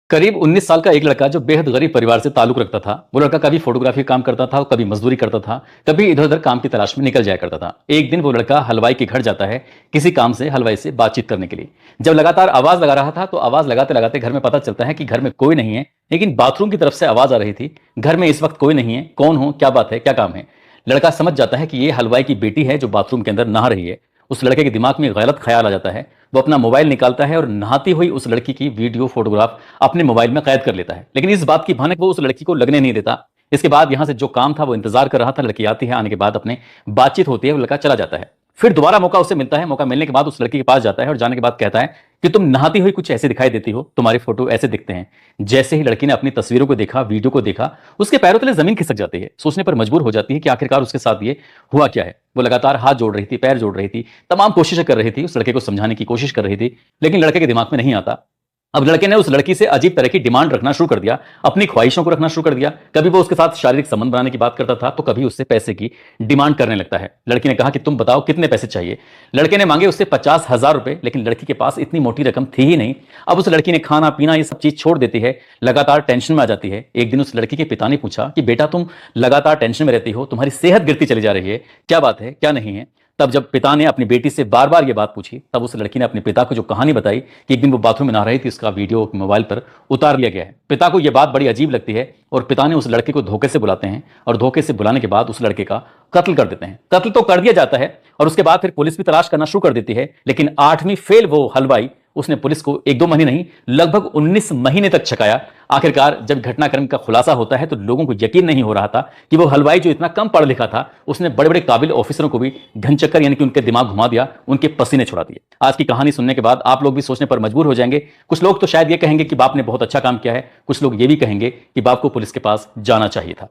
करीब 19 साल का एक लड़का जो बेहद गरीब परिवार से ताल्लुक रखता था। वो लड़का कभी फोटोग्राफी काम करता था, कभी मजदूरी करता था, कभी इधर उधर काम की तलाश में निकल जाया करता था। एक दिन वो लड़का हलवाई के घर जाता है किसी काम से हलवाई से बातचीत करने के लिए। जब लगातार आवाज लगा रहा था तो आवाज लगाते लगाते घर में पता चलता है कि घर में कोई नहीं है, लेकिन बाथरूम की तरफ से आवाज आ रही थी। घर में इस वक्त कोई नहीं है, कौन हो, क्या बात है, क्या काम है। लड़का समझ जाता है कि ये हलवाई की बेटी है जो बाथरूम के अंदर नहा रही है। उस लड़के के दिमाग में गलत ख्याल आ जाता है। वो अपना मोबाइल निकालता है और नहाती हुई उस लड़की की वीडियो फोटोग्राफ अपने मोबाइल में कैद कर लेता है, लेकिन इस बात की भनक वो उस लड़की को लगने नहीं देता। इसके बाद यहां से जो काम था वो इंतजार कर रहा था, लड़की आती है, आने के बाद अपने बातचीत होती है, वो लड़का चला जाता है। फिर दोबारा मौका उसे मिलता है। मौका मिलने के बाद उस लड़की के पास जाता है और जाने के बाद कहता है कि तुम नहाती हुई कुछ ऐसे दिखाई देती हो, तुम्हारे फोटो ऐसे दिखते हैं। जैसे ही लड़की ने अपनी तस्वीरों को देखा, वीडियो को देखा, उसके पैरों तले जमीन खिसक जाती है। सोचने पर मजबूर हो जाती है कि आखिरकार उसके साथ ये हुआ क्या है। वो लगातार हाथ जोड़ रही थी, पैर जोड़ रही थी, तमाम कोशिशें कर रही थी, उस लड़के को समझाने की कोशिश कर रही थी, लेकिन लड़के के दिमाग में नहीं आता। अब लड़के ने उस लड़की से अजीब तरह की डिमांड रखना शुरू कर दिया, अपनी ख्वाहिशों को रखना शुरू कर दिया। कभी वो उसके साथ शारीरिक संबंध बनाने की बात करता था तो कभी उससे पैसे की डिमांड करने लगता है। लड़की ने कहा कि तुम बताओ कितने पैसे चाहिए। लड़के ने मांगे उससे 50,000 रुपए, लेकिन लड़की के पास इतनी मोटी रकम थी ही नहीं। अब उस लड़की ने खाना पीना ये सब चीज छोड़ देती है, लगातार टेंशन में आ जाती है। एक दिन उस लड़की के पिता ने पूछा कि बेटा तुम लगातार टेंशन में रहती हो, तुम्हारी सेहत गिरती चली जा रही है, क्या बात है, क्या नहीं है। तब जब पिता ने अपनी बेटी से बार बार ये बात पूछी, तब उस लड़की ने अपने पिता को जो कहानी बताई कि एक दिन वो बाथरूम में नहा रही थी, उसका वीडियो मोबाइल पर उतार लिया गया है। पिता को यह बात बड़ी अजीब लगती है और पिता ने उस लड़के को धोखे से बुलाते हैं और धोखे से बुलाने के बाद उस लड़के का कत्ल कर देते हैं। कत्ल तो कर दिया जाता है और उसके बाद फिर पुलिस भी तलाश करना शुरू कर देती है, लेकिन 8वीं फेल वो हलवाई, उसने पुलिस को 1-2 महीने नहीं, लगभग 19 महीने तक छकाया। आखिरकार जब घटनाक्रम का खुलासा होता है तो लोगों को यकीन नहीं हो रहा था कि वो हलवाई जो इतना कम पढ़ा लिखा था, उसने बड़े बड़े काबिल ऑफिसरों को भी घनचक्कर यानी कि उनके दिमाग घुमा दिया, उनके पसीने छुड़ा दिए। आज की कहानी सुनने के बाद आप लोग भी सोचने पर मजबूर हो जाएंगे। कुछ लोग तो शायद ये कहेंगे कि बाप ने बहुत अच्छा काम किया है, कुछ लोग ये भी कहेंगे कि बाप को पुलिस के पास जाना चाहिए था।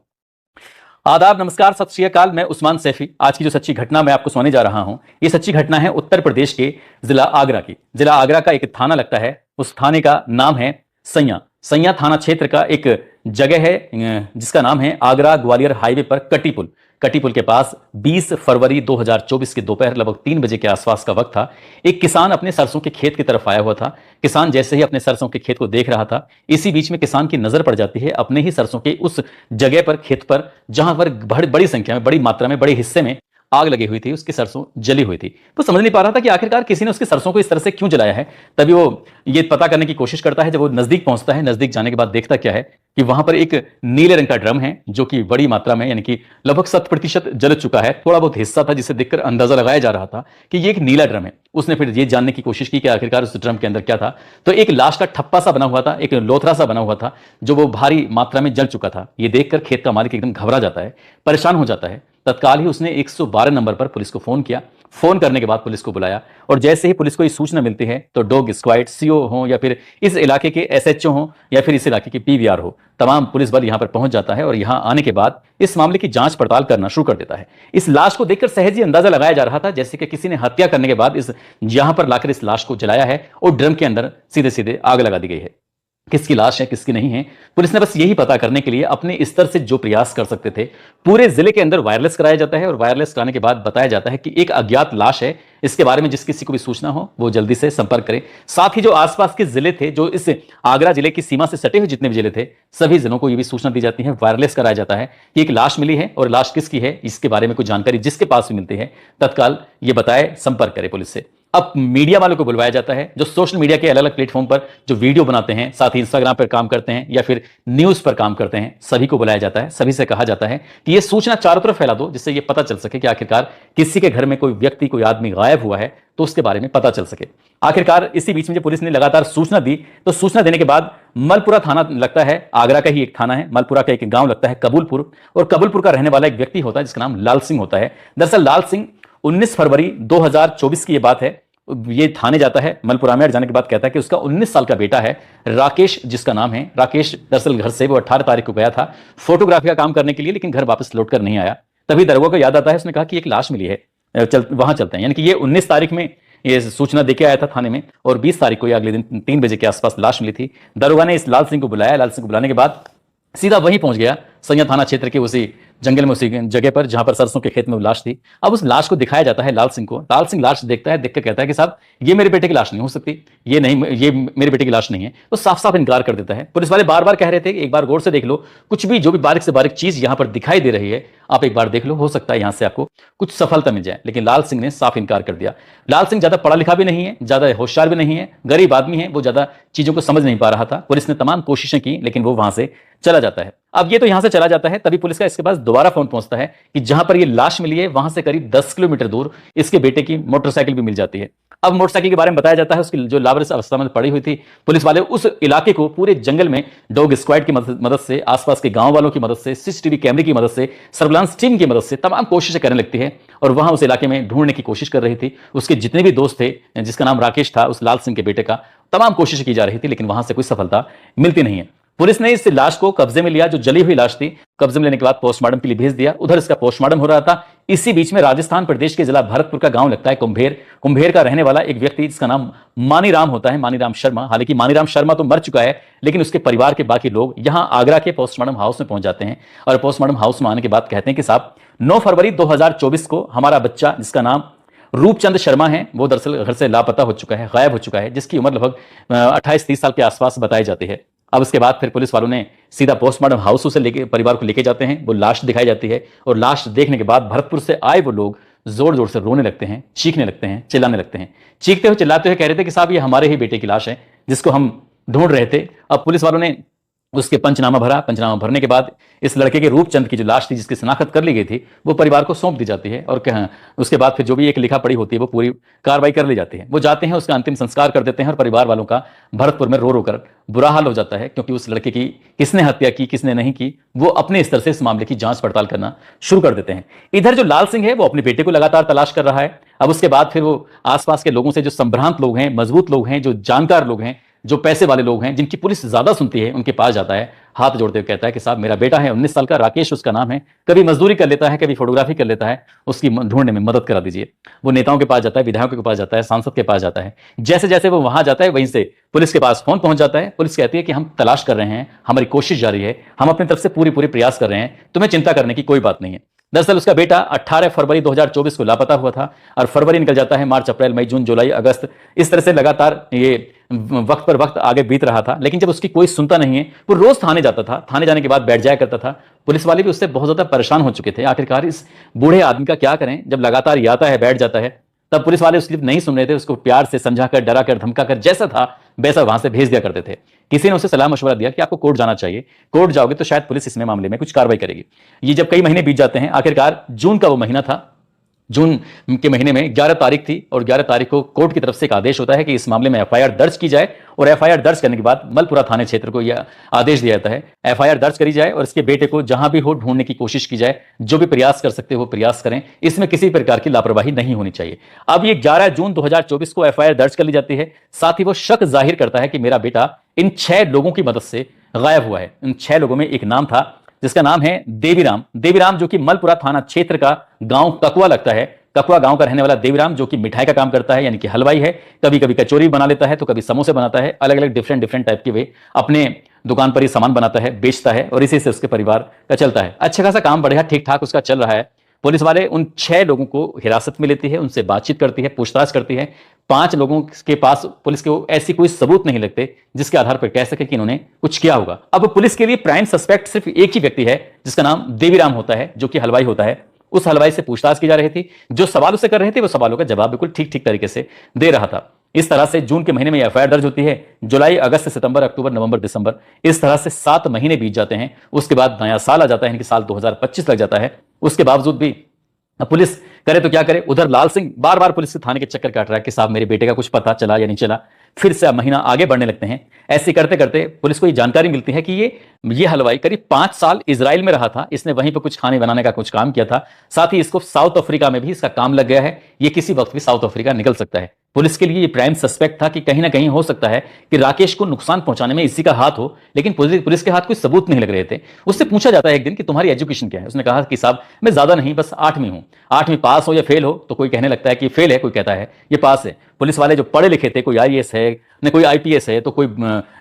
आदाब, नमस्कार, सत श्री अकाल। मैं उस्मान सैफी। आज की जो सच्ची घटना मैं आपको सुनाने जा रहा हूं, ये सच्ची घटना है उत्तर प्रदेश के जिला आगरा की। जिला आगरा का एक थाना लगता है, उस थाने का नाम है सैया। सैया थाना क्षेत्र का एक जगह है जिसका नाम है आगरा ग्वालियर हाईवे पर कटी पुल। कटी पुल के पास 20 फरवरी 2024 के दोपहर लगभग 3 बजे के आसपास का वक्त था। एक किसान अपने सरसों के खेत की तरफ आया हुआ था। किसान जैसे ही अपने सरसों के खेत को देख रहा था, इसी बीच में किसान की नजर पड़ जाती है अपने ही सरसों के उस जगह पर, खेत पर, जहां पर बड़ी संख्या में, बड़ी मात्रा में, बड़े हिस्से में आग लगी हुई थी, उसकी सरसों जली हुई थी। वो समझ नहीं पा रहा था कि आखिरकार किसी ने उसकी सरसों को इस तरह से क्यों जलाया है। तभी वो ये पता करने की कोशिश करता है। जब वो नजदीक पहुंचता है, नजदीक जाने के बाद देखता क्या है कि वहां पर एक नीले रंग का ड्रम है जो कि बड़ी मात्रा में, यानी कि लगभग 100% जल चुका है। थोड़ा बहुत हिस्सा था जिसे देखकर अंदाजा लगाया जा रहा था कि ये एक नीला ड्रम है। उसने फिर ये जानने की कोशिश की कि आखिरकार उस ड्रम के अंदर क्या था। तो एक लाश का ठप्पा सा बना हुआ था, एक लोथरा सा बना हुआ था जो वो भारी मात्रा में जल चुका था। ये देखकर खेत का मालिक एकदम घबरा जाता है, परेशान हो जाता है। तत्काल ही उसने 112 नंबर पर पुलिस को फोन किया। फोन करने के बाद पुलिस को बुलाया और जैसे ही पुलिस को ये सूचना मिलती है तो डॉग स्क्वाड, सीओ हो या फिर इस इलाके के एसएचओ हो या फिर इस इलाके के पीवीआर हो, तमाम पुलिस बल यहां पर पहुंच जाता है और यहां आने के बाद इस मामले की जांच पड़ताल करना शुरू कर देता है। इस लाश को देखकर सहज ही अंदाजा लगाया जा रहा था जैसे कि किसी ने हत्या करने के बाद इस यहां पर लाकर इस लाश को जलाया है और ड्रम के अंदर सीधे सीधे आग लगा दी गई है। किसकी लाश है, किसकी नहीं है, पुलिस ने बस यही पता करने के लिए अपने स्तर से जो प्रयास कर सकते थे, पूरे जिले के अंदर वायरलेस कराया जाता है और वायरलेस कराने के बाद बताया जाता है कि एक अज्ञात लाश है। इसके बारे में जिस किसी को भी सूचना हो वो जल्दी से संपर्क करें। साथ ही जो आसपास के जिले थे, जो इस आगरा जिले की सीमा से सटे हुए जितने भी जिले थे, सभी जिलों को यह भी सूचना दी जाती है, वायरलेस कराया जाता है कि एक लाश मिली है और लाश किसकी है, इसके बारे में कोई जानकारी जिसके पास भी मिलती है तत्काल ये बताए, संपर्क करे पुलिस से। अब मीडिया वालों को बुलवाया जाता है, जो सोशल मीडिया के अलग अलग प्लेटफॉर्म पर जो वीडियो बनाते हैं, साथ ही इंस्टाग्राम पर काम करते हैं या फिर न्यूज पर काम करते हैं, सभी को बुलाया जाता है। सभी से कहा जाता है कि यह सूचना चारों तरफ फैला दो, जिससे यह पता चल सके कि आखिरकार किसी के घर में कोई व्यक्ति, कोई आदमी गायब हुआ है तो उसके बारे में पता चल सके। आखिरकार इसी बीच में जब पुलिस ने लगातार सूचना दी तो सूचना देने के बाद मलपुरा थाना लगता है, आगरा का ही एक थाना है, मलपुरा का एक गांव लगता है कबूलपुर, और कबूलपुर का रहने वाला एक व्यक्ति होता है जिसका नाम लाल सिंह होता है। दरअसल लाल सिंह 19 फरवरी 2024 की यह बात है, ये थाने जाता है। मलपुरा में जाने के बाद कहता है कि उसका 19 साल का बेटा है राकेश, जिसका नाम है राकेश। दरअसल घर से वो 18 तारीख को गया था फोटोग्राफी का काम करने के लिए, लेकिन घर वापस लौट कर नहीं आया। तभी दरोगा को याद आता है, उसने कहा कि एक लाश मिली है, वहां चलते हैं। यानी कि ये 19 तारीख में ये सूचना देके आया था थाने में और 20 तारीख को, या अगले दिन 3 बजे के आसपास लाश मिली थी। दरोगा ने इस लाल सिंह को बुलाया। लाल सिंह को बुलाने के बाद सीधा वहीं पहुंच गया, सैया थाना क्षेत्र के उसी जंगल में, उसी जगह पर जहां पर सरसों के खेत में वो लाश थी। अब उस लाश को दिखाया जाता है लाल सिंह को। लाल सिंह लाश देखता है, देख के कहता है कि साहब ये मेरे बेटे की लाश नहीं हो सकती, ये नहीं, ये मेरे बेटे की लाश नहीं है। तो साफ साफ इनकार कर देता है। पुलिस वाले बार बार कह रहे थे कि एक बार गौर से देख लो, कुछ भी जो भी बारीक से बारीक चीज यहां पर दिखाई दे रही है आप एक बार देख लो, हो सकता है यहां से आपको कुछ सफलता मिल जाए। लेकिन लाल सिंह ने साफ इनकार कर दिया। लाल सिंह ज्यादा पढ़ा लिखा भी नहीं है, ज्यादा होशियार भी नहीं है, गरीब आदमी है, वो ज्यादा चीजों को समझ नहीं पा रहा था। पुलिस ने तमाम कोशिशें की लेकिन वो वहां से चला जाता है। अब ये तो यहां से चला जाता है, तभी पुलिस का इसके पास दोबारा फोन पहुंचता है कि जहां पर ये लाश मिली है वहां से करीब 10 किलोमीटर दूर इसके बेटे की मोटरसाइकिल भी मिल जाती है। अब मोटरसाइकिल के बारे में बताया जाता है उसकी जो लावारिस अवस्था में पड़ी हुई थी। पुलिस वाले उस इलाके को पूरे जंगल में डॉग स्क्वाड की मदद से, आसपास के गांव वालों की मदद से, सीसीटीवी कैमरे की मदद से, सर्विलांस टीम की मदद से तमाम कोशिशें करने लगती है और वहां उस इलाके में ढूंढने की कोशिश कर रही थी। उसके जितने भी दोस्त थे, जिसका नाम राकेश था, उस लाल सिंह के बेटे का, तमाम कोशिशें की जा रही थी लेकिन वहां से कोई सफलता मिलती नहीं है। पुलिस ने इस लाश को कब्जे में लिया, जो जली हुई लाश थी, कब्जे में लेने के बाद पोस्टमार्टम के लिए भेज दिया। उधर इसका पोस्टमार्टम हो रहा था। इसी बीच में राजस्थान प्रदेश के जिला भरतपुर का गांव लगता है कुंभेर। कुंभेर का रहने वाला एक व्यक्ति जिसका नाम मानीराम होता है, मानीराम शर्मा। हालांकि मानीराम शर्मा तो मर चुका है लेकिन उसके परिवार के बाकी लोग यहां आगरा के पोस्टमार्टम हाउस में पहुंच जाते हैं और पोस्टमार्टम हाउस में आने के बाद कहते हैं कि साहब 9 फरवरी 2024 को हमारा बच्चा, जिसका नाम रूपचंद शर्मा है, वो दरअसल घर से लापता हो चुका है, गायब हो चुका है, जिसकी उम्र लगभग 28-30 साल के आसपास बताई जाती है। अब उसके बाद फिर पुलिस वालों ने सीधा पोस्टमार्टम हाउस से लेके परिवार को लेके जाते हैं। वो लाश दिखाई जाती है और लाश देखने के बाद भरतपुर से आए वो लोग जोर जोर से रोने लगते हैं, चीखने लगते हैं, चिल्लाने लगते हैं। चीखते हुए चिल्लाते हुए कह रहे थे कि साहब ये हमारे ही बेटे की लाश है जिसको हम ढूंढ रहे थे। अब पुलिस वालों ने उसके पंचनामा भरा। पंचनामा भरने के बाद इस लड़के के रूपचंद की जो लाश थी, जिसकी शनाख्त कर ली गई थी, वो परिवार को सौंप दी जाती है और उसके बाद फिर जो भी एक लिखा पड़ी होती है वो पूरी कार्रवाई कर ली जाती है। वो जाते हैं, उसका अंतिम संस्कार कर देते हैं और परिवार वालों का भरतपुर में रो रो कर बुरा हाल हो जाता है क्योंकि उस लड़के की किसने हत्या की, किसने नहीं की, वो अपने स्तर से इस मामले की जांच पड़ताल करना शुरू कर देते हैं। इधर जो लाल सिंह है वो अपने बेटे को लगातार तलाश कर रहा है। अब उसके बाद फिर वो आसपास के लोगों से, जो संभ्रांत लोग हैं, मजबूत लोग हैं, जो जानकार लोग हैं, जो पैसे वाले लोग हैं, जिनकी पुलिस ज्यादा सुनती है, उनके पास जाता है, हाथ जोड़ते हुए कहता है कि साहब मेरा बेटा है 19 साल का, राकेश उसका नाम है, कभी मजदूरी कर लेता है, कभी फोटोग्राफी कर लेता है, उसकी ढूंढने में मदद करा दीजिए। वो नेताओं के पास जाता है, विधायकों के पास जाता है, सांसद के पास जाता है। जैसे जैसे वो वहां जाता है वहीं से पुलिस के पास फोन पहुंच जाता है। पुलिस कहती है कि हम तलाश कर रहे हैं, हमारी कोशिश जारी है, हम अपनी तरफ से पूरी पूरी प्रयास कर रहे हैं, तुम्हें चिंता करने की कोई बात नहीं है। दरअसल उसका बेटा 18 फरवरी 2024 को लापता हुआ था और फरवरी निकल जाता है, मार्च, अप्रैल, मई, जून, जुलाई, अगस्त, इस तरह से लगातार ये वक्त पर वक्त आगे बीत रहा था। लेकिन जब उसकी कोई सुनता नहीं है, वो रोज थाने जाता था, थाने जाने के बाद बैठ जाया करता था। पुलिस वाले भी उससे बहुत ज्यादा परेशान हो चुके थे, आखिरकार इस बूढ़े आदमी का क्या करें, जब लगातार ये आता है बैठ जाता है। तब पुलिस वाले उसकी नहीं सुन रहे थे, उसको प्यार से समझाकर, डराकर, धमकाकर, जैसा था वैसा वहां से भेज दिया करते थे। किसी ने उसे सलाह मशवरा दिया कि आपको कोर्ट जाना चाहिए, कोर्ट जाओगे तो शायद पुलिस इसमें मामले में कुछ कार्रवाई करेगी। ये जब कई महीने बीत जाते हैं, आखिरकार जून का वो महीना था, जून के महीने में 11 तारीख थी और 11 तारीख को कोर्ट की तरफ से एक आदेश होता है कि इस मामले में एफआईआर दर्ज की जाए और एफआईआर दर्ज करने के बाद मलपुरा थाने क्षेत्र को यह आदेश दिया जाता है, एफआईआर दर्ज करी जाए और इसके बेटे को जहां भी हो ढूंढने की कोशिश की जाए, जो भी प्रयास कर सकते हो वो प्रयास करें, इसमें किसी प्रकार की लापरवाही नहीं होनी चाहिए। अब ये 11 जून 2024 को एफआईआर दर्ज कर ली जाती है। साथ ही वो शक जाहिर करता है कि मेरा बेटा इन 6 लोगों की मदद से गायब हुआ है। इन 6 लोगों में एक नाम था जिसका नाम है देवीराम। देवीराम जो कि मलपुरा थाना क्षेत्र का गांव ककुआ लगता है। ककुआ गांव का रहने वाला देवीराम, जो कि मिठाई का काम करता है, यानी कि हलवाई है। कभी कभी कचौरी बना लेता है तो कभी समोसे बनाता है। अलग अलग डिफरेंट टाइप के वे अपने दुकान पर ही सामान बनाता है, बेचता है और इसी से उसके परिवार का चलता है। अच्छा खासा काम बढ़िया ठीक ठाक उसका चल रहा है। पुलिस वाले उन 6 लोगों को हिरासत में लेती है, उनसे बातचीत करती है, पूछताछ करती है। 5 लोगों के पास पुलिस को ऐसी कोई सबूत नहीं लगते जिसके आधार पर कह सके कि इन्होंने कुछ किया होगा। अब पुलिस के लिए प्राइम सस्पेक्ट सिर्फ एक ही व्यक्ति है जिसका नाम देवीराम होता है, जो कि हलवाई होता है। उस हलवाई से पूछताछ की जा रही थी। जो सवाल उसे कर रहे थे वो सवालों का जवाब बिल्कुल ठीक ठीक तरीके से दे रहा था। इस तरह से जून के महीने में एफआईआर दर्ज होती है। जुलाई, अगस्त, सितंबर, अक्टूबर, नवंबर, दिसंबर, इस तरह से 7 महीने बीत जाते हैं। उसके बाद नया साल आ जाता है, यानी कि साल 2025 लग जाता है। उसके बावजूद भी पुलिस करे तो क्या करे। उधर लाल सिंह बार बार पुलिस के थाने के चक्कर काट रहा है कि साहब मेरे बेटे का कुछ पता चला या नहीं चला। फिर से महीना आगे बढ़ने लगते हैं। ऐसे करते करते पुलिस को ये जानकारी मिलती है कि ये हलवाई करीब 5 साल इजराइल में रहा था। इसने वहीं पर कुछ खाने बनाने का कुछ काम किया था। साथ ही इसको साउथ अफ्रीका में भी इसका काम लग गया है। ये किसी वक्त भी साउथ अफ्रीका निकल सकता है। पुलिस के लिए ये प्राइम सस्पेक्ट था कि कहीं ना कहीं हो सकता है कि राकेश को नुकसान पहुंचाने में इसी का हाथ हो, लेकिन पुलिस के हाथ कोई सबूत नहीं लग रहे थे। उससे पूछा जाता है एक दिन कि तुम्हारी एजुकेशन क्या है। उसने कहा कि साहब मैं ज्यादा नहीं, बस 8वीं हूं। 8वीं पास हो या फेल हो, तो कोई कहने लगता है कि फेल है, कोई कहता है ये पास है। पुलिस वाले जो पढ़े लिखे थे, कोई आईएएस है न कोई आईपीएस है, तो कोई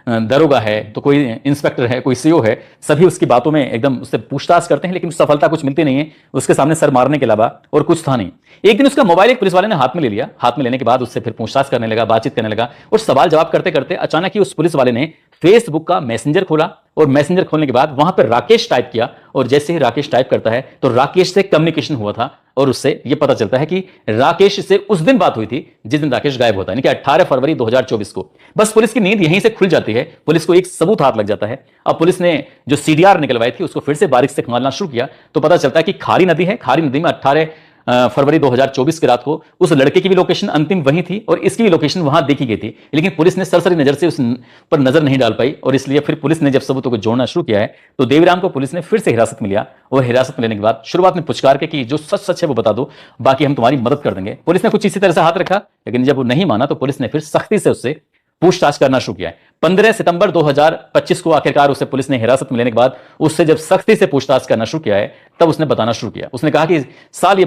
दरोगा है, तो कोई इंस्पेक्टर है, कोई सीओ है, सभी उसकी बातों में एकदम उससे पूछताछ करते हैं, लेकिन सफलता कुछ मिलती नहीं है उसके सामने सर मारने के अलावा और कुछ था नहीं। एक दिन उसका मोबाइल एक पुलिस वाले ने हाथ में ले लिया। हाथ में लेने के बाद उससे फिर पूछताछ करने लगा, बातचीत करने लगा, और सवाल जवाब करते करते अचानक ही उस पुलिस वाले ने फेसबुक का मैसेंजर खोला, और मैसेंजर खोलने के बाद वहां पर राकेश टाइप किया, और जैसे ही राकेश टाइप करता है तो राकेश से कम्युनिकेशन हुआ था, और उससे यह पता चलता है कि राकेश से उस दिन बात हुई थी जिस दिन राकेश गायब होता है, यानी कि 18 फरवरी 2024 को। बस पुलिस की नींद यहीं से खुल जाती है, पुलिस को एक सबूत हाथ लग जाता है। अब पुलिस ने जो सीडीआर निकलवाई थी उसको फिर से बारीक से खंगालना शुरू किया, तो पता चलता है कि खारी नदी है, खारी नदी में 18 फरवरी 2024 की रात को उस लड़के की भी लोकेशन अंतिम वही थी और इसकी भी लोकेशन वहां देखी गई थी, लेकिन पुलिस ने सरसरी नजर से उस पर नजर नहीं डाल पाई, और इसलिए फिर पुलिस ने जब सबूतों को जोड़ना शुरू किया है तो देवीराम को पुलिस ने फिर से हिरासत में लिया, और हिरासत में लेने के बाद शुरुआत में पुचकार के कि जो सच सच है वो बता दो, बाकी हम तुम्हारी मदद कर देंगे। पुलिस ने कुछ इसी तरह से हाथ रखा, लेकिन जब वो नहीं माना तो पुलिस ने फिर सख्ती से उससे पूछताछ करना शुरू किया है। 15 सितंबर 2025 को आखिरकार उसे पुलिस ने हिरासत में लेने के बाद उससे जब सख्ती से पूछताछ करना शुरू किया है, तब उसने बताना शुरू किया। उसने कहा कि साल ये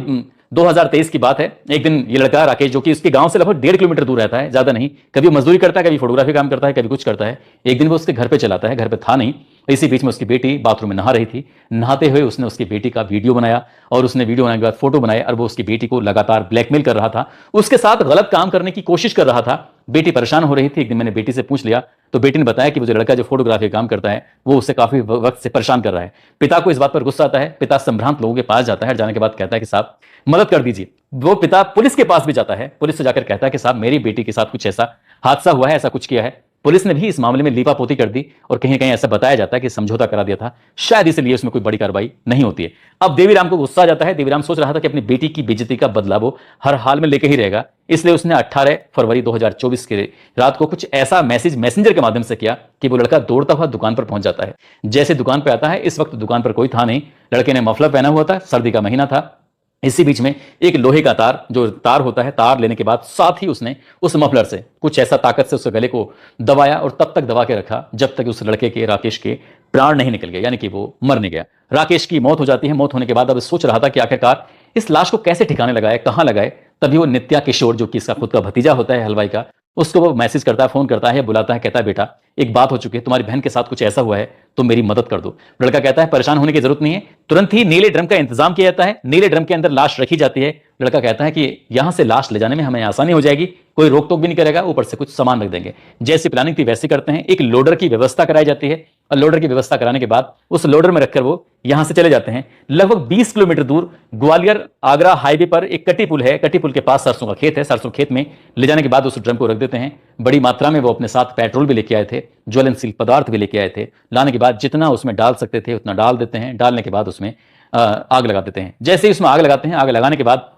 2023 की बात है, एक दिन ये लड़का राकेश, जो कि उसके गांव से लगभग 1.5 किलोमीटर दूर रहता है, ज्यादा नहीं, कभी मजदूरी करता है, कभी फोटोग्राफी काम करता है, कभी कुछ करता है, एक दिन वो उसके घर पे चलाता है, घर पे था नहीं, इसी बीच में उसकी बेटी बाथरूम में नहा रही थी। नहाते हुए उसने उसकी बेटी का वीडियो बनाया, और उसने वीडियो बनाने के बाद फोटो बनाए, और वो उसकी बेटी को लगातार ब्लैकमेल कर रहा था, उसके साथ गलत काम करने की कोशिश कर रहा था। बेटी परेशान हो रही थी। एक दिन मैंने बेटी से पूछ लिया तो बेटी ने बताया कि वो जो लड़का जो फोटोग्राफी काम करता है वो उसे काफी वक्त से परेशान कर रहा है। पिता को इस बात पर गुस्सा आता है। पिता संभ्रांत लोगों के पास जाता है, जाने के बाद कहता है कि साहब मदद कर दीजिए। वो पिता पुलिस के पास भी जाता है, पुलिस से जाकर कहता है कि साहब मेरी बेटी के साथ कुछ ऐसा हादसा हुआ है, ऐसा कुछ किया है। पुलिस ने भी इस मामले में लीपापोती कर दी, और कहीं कहीं ऐसा बताया जाता है कि समझौता करा दिया था, शायद इसलिए उसमें कोई बड़ी कार्रवाई नहीं होती है। अब देवीराम को गुस्सा आ जाता है। देवीराम सोच रहा था कि अपनी बेटी की बेइज्जती का बदला वो हर हाल में लेके ही रहेगा, इसलिए उसने 18 फरवरी 2024 की रात को कुछ ऐसा मैसेज मैसेंजर के माध्यम से किया कि वो लड़का दौड़ता हुआ दुकान पर पहुंच जाता है। जैसे दुकान पर आता है, इस वक्त दुकान पर कोई था नहीं, लड़के ने मफलर पहना हुआ था, सर्दी का महीना था। इसी बीच में एक लोहे का तार, जो तार होता है, तार लेने के बाद साथ ही उसने उस मफलर से कुछ ऐसा ताकत से उसके गले को दबाया, और तब तक दबा के रखा जब तक उस लड़के के, राकेश के प्राण नहीं निकल गए, यानी कि वो मर नहीं गया। राकेश की मौत हो जाती है। मौत होने के बाद अब सोच रहा था कि आखिरकार इस लाश को कैसे ठिकाने लगाए, कहां लगाए। तभी वो नित्या किशोर, जो कि इसका खुद का भतीजा होता है हलवाई का, उसको वो मैसेज करता है, फोन करता है, बुलाता है, कहता है बेटा एक बात हो चुकी है, तुम्हारी बहन के साथ कुछ ऐसा हुआ है, तुम मेरी मदद कर दो। लड़का कहता है परेशान होने की जरूरत नहीं है। तुरंत ही नीले ड्रम का इंतजाम किया जाता है, नीले ड्रम के अंदर लाश रखी जाती है। लड़का कहता है कि यहां से लाश ले जाने में हमें आसानी हो जाएगी, कोई रोक टोक भी नहीं करेगा, ऊपर से कुछ सामान रख देंगे। जैसी प्लानिंग थी वैसे करते हैं। एक लोडर की व्यवस्था कराई जाती है, और लोडर की व्यवस्था कराने के बाद उस लोडर में रखकर वो यहां से चले जाते हैं। लगभग 20 किलोमीटर दूर ग्वालियर आगरा हाईवे पर एक कटी पुल है, कटी पुल के पास सरसों का खेत है, सरसों खेत में ले जाने के बाद उस ड्रम को रख देते हैं। बड़ी मात्रा में वो अपने साथ पेट्रोल भी लेके आए थे, ज्वलनशील पदार्थ भी लेके आए थे। लाने के बाद जितना उसमें डाल सकते थे उतना डाल देते हैं। डालने के बाद उसमें आग लगा देते हैं। जैसे ही उसमें आग लगाते हैं, आग लगाने के बाद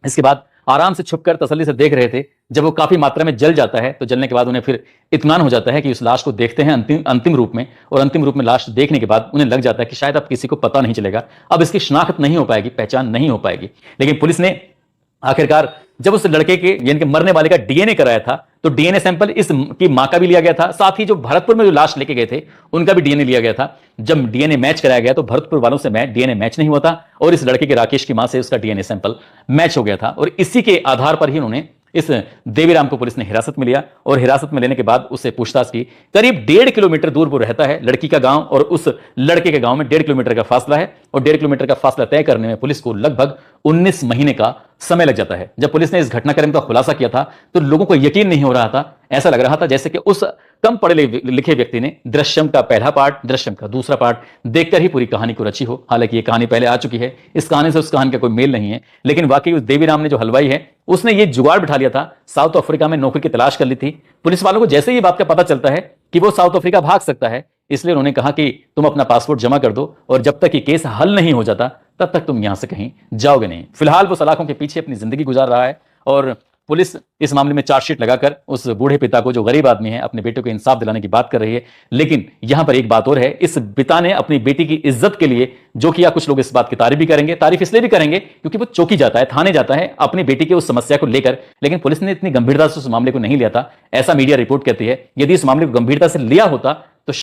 इसके बाद आराम से छुपकर तसल्ली से देख रहे थे। जब वो काफी मात्रा में जल जाता है तो जलने के बाद उन्हें फिर इत्मीनान हो जाता है कि उस लाश को देखते हैं अंतिम रूप में, और अंतिम रूप में लाश देखने के बाद उन्हें लग जाता है कि शायद अब किसी को पता नहीं चलेगा, अब इसकी शिनाख्त नहीं हो पाएगी, पहचान नहीं हो पाएगी। लेकिन पुलिस ने आखिरकार जब उस लड़के के यानी कि मरने वाले का डीएनए कराया था, तो डीएनए सैंपल इस की मां का भी लिया गया था, साथ ही जो भरतपुर में जो लाश लेके गए थे उनका भी डीएनए लिया गया था। जब डीएनए मैच कराया गया तो भरतपुर वालों से डीएनए मैच नहीं हुआ था, और इस लड़के के राकेश की मां से उसका डीएनए सैंपल मैच हो गया था, और इसी के आधार पर ही उन्होंने इस देवीराम को पुलिस ने हिरासत में लिया, और हिरासत में लेने के बाद उससे पूछताछ की। करीब 1.5 किलोमीटर दूर वो रहता है, लड़की का गांव और उस लड़के के गांव में 1.5 किलोमीटर का फासला है, और 1.5 किलोमीटर का फासला तय करने में पुलिस को लगभग 19 महीने का समय लग जाता है। जब पुलिस ने इस घटनाक्रम का खुलासा किया था तो लोगों को यकीन नहीं हो रहा था। ऐसा लग रहा था जैसे कि उस कम पढ़े लिखे व्यक्ति ने दृश्यम का पहला पार्ट, दृश्यम का दूसरा पार्ट देखकर ही पूरी कहानी को रची हो। हालांकि ये कहानी पहले आ चुकी है, इस कहानी से उस कहानी का कोई मेल नहीं है, लेकिन वाकई उस देवीराम ने, जो हलवाई है, उसने ये जुगाड़ बिठा लिया था। साउथ अफ्रीका में नौकरी की तलाश कर ली थी। पुलिस वालों को जैसे ही बात का पता चलता है कि वो साउथ अफ्रीका भाग सकता है, इसलिए उन्होंने कहा कि तुम अपना पासपोर्ट जमा कर दो, और जब तक ये केस हल नहीं हो जाता तब तक तुम यहां से कहीं जाओगे नहीं। फिलहाल वो सलाखों के पीछे अपनी जिंदगी गुजार रहा है, और पुलिस इस मामले में चार्जशीट लगाकर उस बूढ़े पिता को, जो गरीब आदमी है, अपने बेटे को इंसाफ दिलाने की बात कर रही है। लेकिन यहां पर एक बात और है, इस पिता ने अपनी बेटी की इज्जत के लिए जो किया, कुछ लोग इस बात की तारीफ भी करेंगे। तारीफ इसलिए भी करेंगे क्योंकि वो चौकी जाता है, थाने जाता है अपनी बेटी के उस समस्या को लेकर, लेकिन पुलिस ने इतनी गंभीरता से उस मामले को नहीं लिया था, ऐसा मीडिया रिपोर्ट कहती है। यदि इस मामले को गंभीरता से लिया होता तो